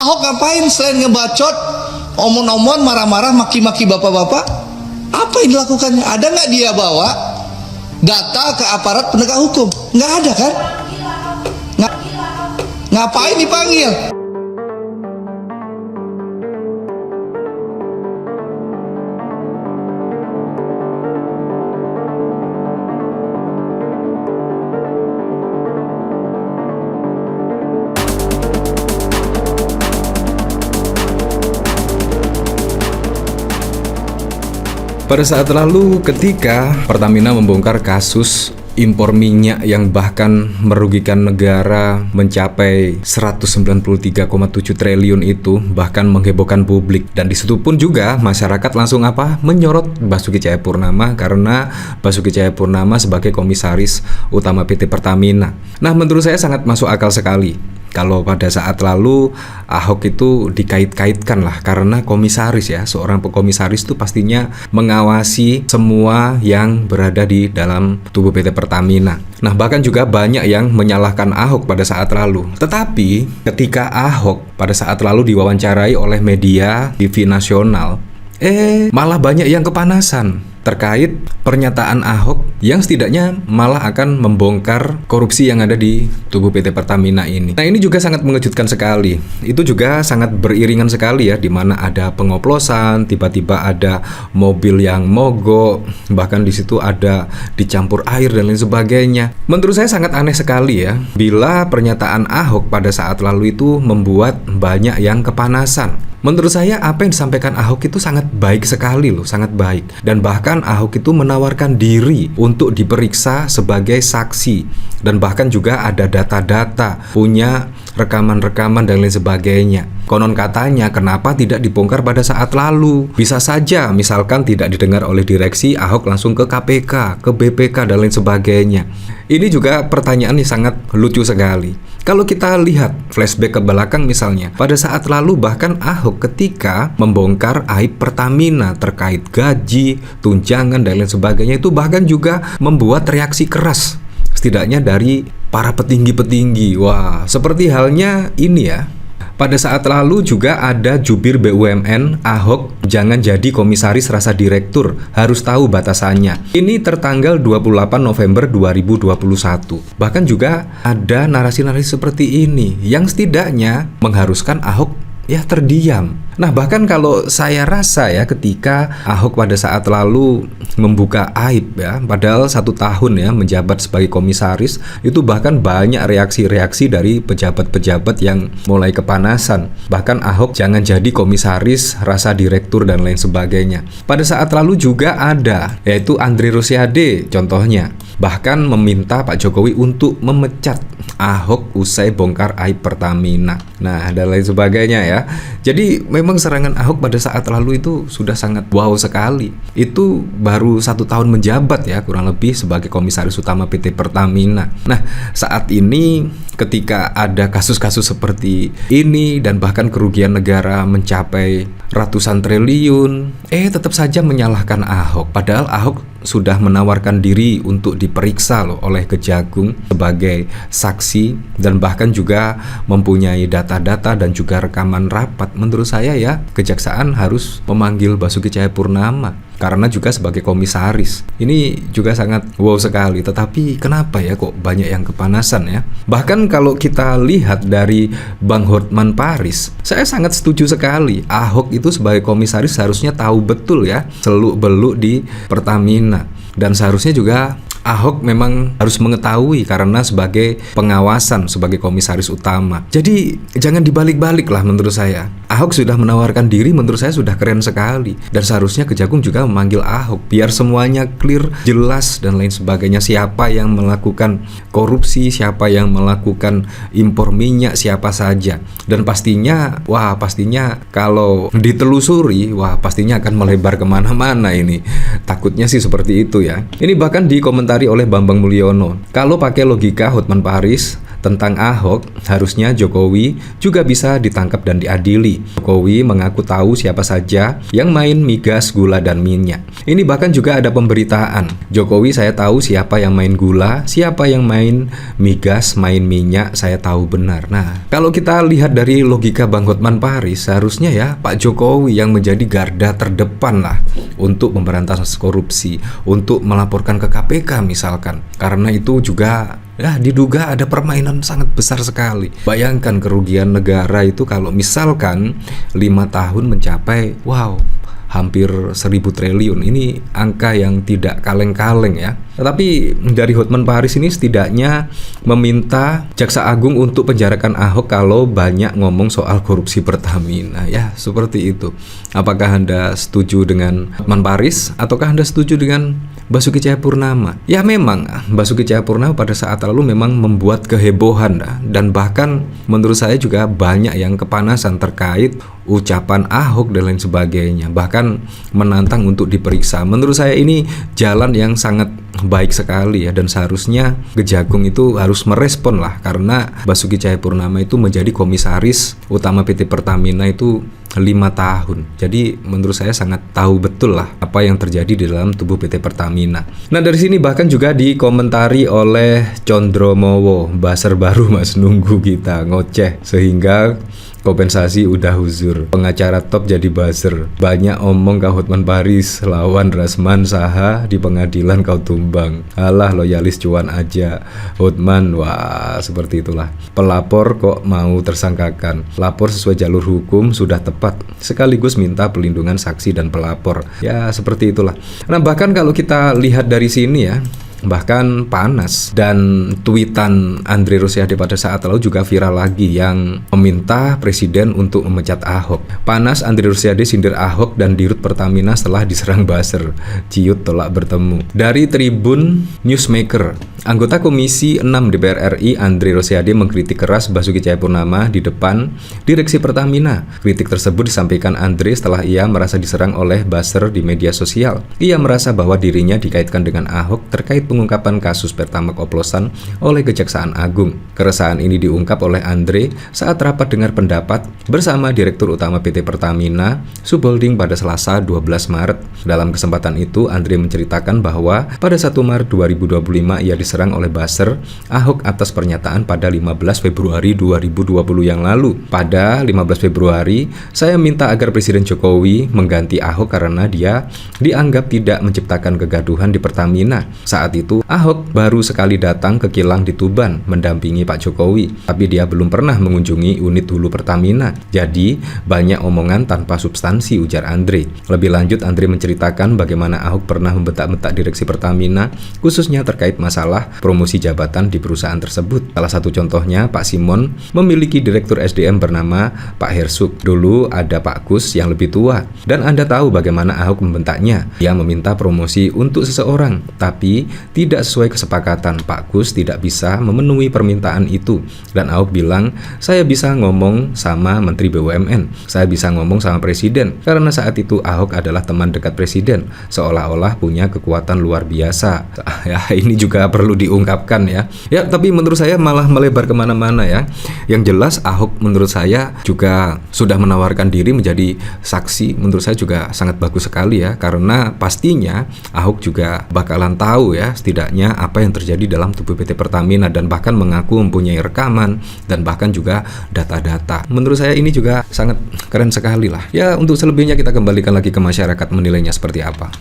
Ahok ngapain selain ngebacot, omong-omong, marah-marah, maki-maki bapak-bapak? Apa yang dilakukannya? Ada nggak dia bawa data ke aparat penegak hukum? Nggak ada kan? Ngapain dipanggil? Pada saat lalu ketika Pertamina membongkar kasus impor minyak yang bahkan merugikan negara mencapai 193,7 triliun itu, bahkan menghebohkan publik, dan disitu pun juga masyarakat langsung menyorot Basuki Cahayapurnama karena Basuki Cahayapurnama sebagai komisaris utama PT Pertamina. Nah, menurut saya sangat masuk akal sekali kalau pada saat lalu Ahok itu dikait-kaitkan lah, karena komisaris ya, seorang komisaris itu pastinya mengawasi semua yang berada di dalam tubuh PT Pertamina. Nah, bahkan juga banyak yang menyalahkan Ahok pada saat lalu. Tetapi ketika Ahok pada saat lalu diwawancarai oleh media TV nasional, malah banyak yang kepanasan terkait pernyataan Ahok yang setidaknya malah akan membongkar korupsi yang ada di tubuh PT Pertamina ini. Nah, ini juga sangat mengejutkan sekali. Itu juga sangat beriringan sekali ya, di mana ada pengoplosan, tiba-tiba ada mobil yang mogok, bahkan di situ ada dicampur air dan lain sebagainya. Menurut saya sangat aneh sekali ya, bila pernyataan Ahok pada saat lalu itu membuat banyak yang kepanasan. Menurut saya apa yang disampaikan Ahok itu sangat baik sekali loh, sangat baik. Dan bahkan Ahok itu menawarkan diri untuk diperiksa sebagai saksi. Dan bahkan juga ada data-data, punya rekaman-rekaman dan lain sebagainya. Konon katanya kenapa tidak dibongkar pada saat lalu? Bisa saja misalkan tidak didengar oleh direksi, Ahok langsung ke KPK, ke BPK dan lain sebagainya. Ini juga pertanyaan yang sangat lucu sekali. Kalau kita lihat flashback ke belakang misalnya, pada saat lalu bahkan Ahok ketika membongkar aib Pertamina terkait gaji, tunjangan dan lain sebagainya, itu bahkan juga membuat reaksi keras setidaknya dari para petinggi-petinggi. Wah, seperti halnya ini ya. Pada saat lalu juga ada jubir BUMN, Ahok jangan jadi komisaris rasa direktur, harus tahu batasannya. Ini tertanggal 28 November 2021. Bahkan juga ada narasi-narasi seperti ini yang setidaknya mengharuskan Ahok ya terdiam. Nah, bahkan kalau saya rasa ya, ketika Ahok pada saat lalu membuka aib ya, padahal 1 tahun ya menjabat sebagai komisaris, itu bahkan banyak reaksi-reaksi dari pejabat-pejabat yang mulai kepanasan. Bahkan Ahok jangan jadi komisaris rasa direktur dan lain sebagainya. Pada saat lalu juga ada, yaitu Andre Rosiade contohnya, bahkan meminta Pak Jokowi untuk memecat Ahok usai bongkar aib Pertamina. Nah, dan lain sebagainya ya. Jadi memang serangan Ahok pada saat lalu itu sudah sangat wow sekali. Itu baru 1 tahun menjabat ya, kurang lebih sebagai komisaris utama PT Pertamina. Nah, saat ini ketika ada kasus-kasus seperti ini dan bahkan kerugian negara mencapai ratusan triliun, tetap saja menyalahkan Ahok. Padahal Ahok sudah menawarkan diri untuk diperiksa loh oleh Kejagung sebagai saksi, dan bahkan juga mempunyai data-data dan juga rekaman rapat. Menurut saya ya, kejaksaan harus memanggil Basuki Cahayapurnama karena juga sebagai komisaris. Ini juga sangat wow sekali. Tetapi kenapa ya kok banyak yang kepanasan ya? Bahkan kalau kita lihat dari Bang Hotman Paris, saya sangat setuju sekali. Ahok itu sebagai komisaris seharusnya tahu betul ya seluk-beluk di Pertamina. Dan seharusnya juga Ahok memang harus mengetahui karena sebagai pengawasan, sebagai komisaris utama. Jadi jangan dibalik-balik lah menurut saya. Ahok sudah menawarkan diri, menurut saya sudah keren sekali. Dan seharusnya Kejagung juga memanggil Ahok biar semuanya clear, jelas dan lain sebagainya. Siapa yang melakukan korupsi, siapa yang melakukan impor minyak, siapa saja. Dan pastinya, pastinya kalau ditelusuri, pastinya akan melebar kemana-mana ini. Takutnya sih seperti itu ya. Ini bahkan dikomentari oleh Bambang Mulyono. Kalau pakai logika Hotman Paris, tentang Ahok, harusnya Jokowi juga bisa ditangkap dan diadili. Jokowi mengaku tahu siapa saja yang main migas, gula, dan minyak. Ini bahkan juga ada pemberitaan. Jokowi, saya tahu siapa yang main gula, siapa yang main migas, main minyak, saya tahu benar. Nah, kalau kita lihat dari logika Bang Hotman Paris, seharusnya ya Pak Jokowi yang menjadi garda terdepan lah untuk memberantas korupsi, untuk melaporkan ke KPK misalkan. Karena itu juga ya diduga ada permainan sangat besar sekali. Bayangkan kerugian negara itu kalau misalkan 5 tahun mencapai hampir 1.000 triliun. Ini angka yang tidak kaleng-kaleng ya. Tetapi dari Hotman Paris ini setidaknya meminta Jaksa Agung untuk penjarakan Ahok kalau banyak ngomong soal korupsi Pertamina. Ya, seperti itu. Apakah Anda setuju dengan Hotman Paris ataukah Anda setuju dengan Basuki Cahayapurnama? Ya memang Basuki Cahayapurnama pada saat lalu memang membuat kehebohan dan bahkan menurut saya juga banyak yang kepanasan terkait ucapan Ahok dan lain sebagainya, bahkan menantang untuk diperiksa. Menurut saya ini jalan yang sangat baik sekali ya, dan seharusnya Kejagung itu harus merespon lah, karena Basuki Cahayapurnama itu menjadi komisaris utama PT Pertamina itu 5 tahun. Jadi menurut saya sangat tahu betul lah apa yang terjadi di dalam tubuh PT Pertamina. Nah, dari sini bahkan juga dikomentari oleh Condromowo, buzzer baru Mas, nunggu kita ngoceh sehingga kompensasi udah huzur. Pengacara top jadi buzzer. Banyak omong kau Hotman Paris lawan Rasman Saha di pengadilan kau tumbang. Alah, loyalis cuan aja Hotman. Wah, seperti itulah. Pelapor kok mau tersangkakan. Lapor sesuai jalur hukum sudah tepat. Sekaligus minta pelindungan saksi dan pelapor. Ya, seperti itulah. Nah, bahkan kalau kita lihat dari sini ya, bahkan panas, dan tweetan Andre Rosiade pada saat lalu juga viral lagi yang meminta presiden untuk memecat Ahok. Panas, Andre Rosiade sindir Ahok dan dirut Pertamina setelah diserang buzzer. Ciut tolak bertemu. Dari Tribun Newsmaker, anggota Komisi 6 DPR RI Andre Rosiade mengkritik keras Basuki Cahayapurnama di depan direksi Pertamina. Kritik tersebut disampaikan Andre setelah ia merasa diserang oleh buzzer di media sosial. Ia merasa bahwa dirinya dikaitkan dengan Ahok terkait pengungkapan kasus Pertamax oplosan oleh Kejaksaan Agung. Keresahan ini diungkap oleh Andre saat rapat dengar pendapat bersama Direktur Utama PT Pertamina Subholding pada Selasa 12 Maret. Dalam kesempatan itu, Andre menceritakan bahwa pada 1 Maret 2025 ia diserang oleh buzzer Ahok atas pernyataan pada 15 Februari 2020 yang lalu. Pada 15 Februari, saya minta agar Presiden Jokowi mengganti Ahok karena dia dianggap tidak menciptakan kegaduhan di Pertamina. Saat itu, Ahok baru sekali datang ke kilang di Tuban mendampingi Pak Jokowi, tapi dia belum pernah mengunjungi unit hulu Pertamina. Jadi, banyak omongan tanpa substansi, ujar Andre. Lebih lanjut, Andre menceritakan bagaimana Ahok pernah membentak-bentak direksi Pertamina, khususnya terkait masalah promosi jabatan di perusahaan tersebut. Salah satu contohnya, Pak Simon memiliki direktur SDM bernama Pak Hersuk. Dulu ada Pak Kus yang lebih tua, dan Anda tahu bagaimana Ahok membentaknya. Dia meminta promosi untuk seseorang, tapi tidak sesuai kesepakatan. Pak Kus tidak bisa memenuhi permintaan itu, dan Ahok bilang, saya bisa ngomong sama Menteri BUMN, saya bisa ngomong sama Presiden, karena saat itu Ahok adalah teman dekat Presiden, seolah-olah punya kekuatan luar biasa. Ya, ini juga perlu diungkapkan ya. Ya, tapi menurut saya malah melebar kemana-mana ya. Yang jelas Ahok menurut saya juga sudah menawarkan diri menjadi saksi. Menurut saya juga sangat bagus sekali ya, karena pastinya Ahok juga bakalan tahu ya setidaknya apa yang terjadi dalam tubuh PT Pertamina, dan bahkan mengaku mempunyai rekaman dan bahkan juga data-data. Menurut saya ini juga sangat keren sekali lah. Ya, untuk selebihnya kita kembalikan lagi ke masyarakat menilainya seperti apa.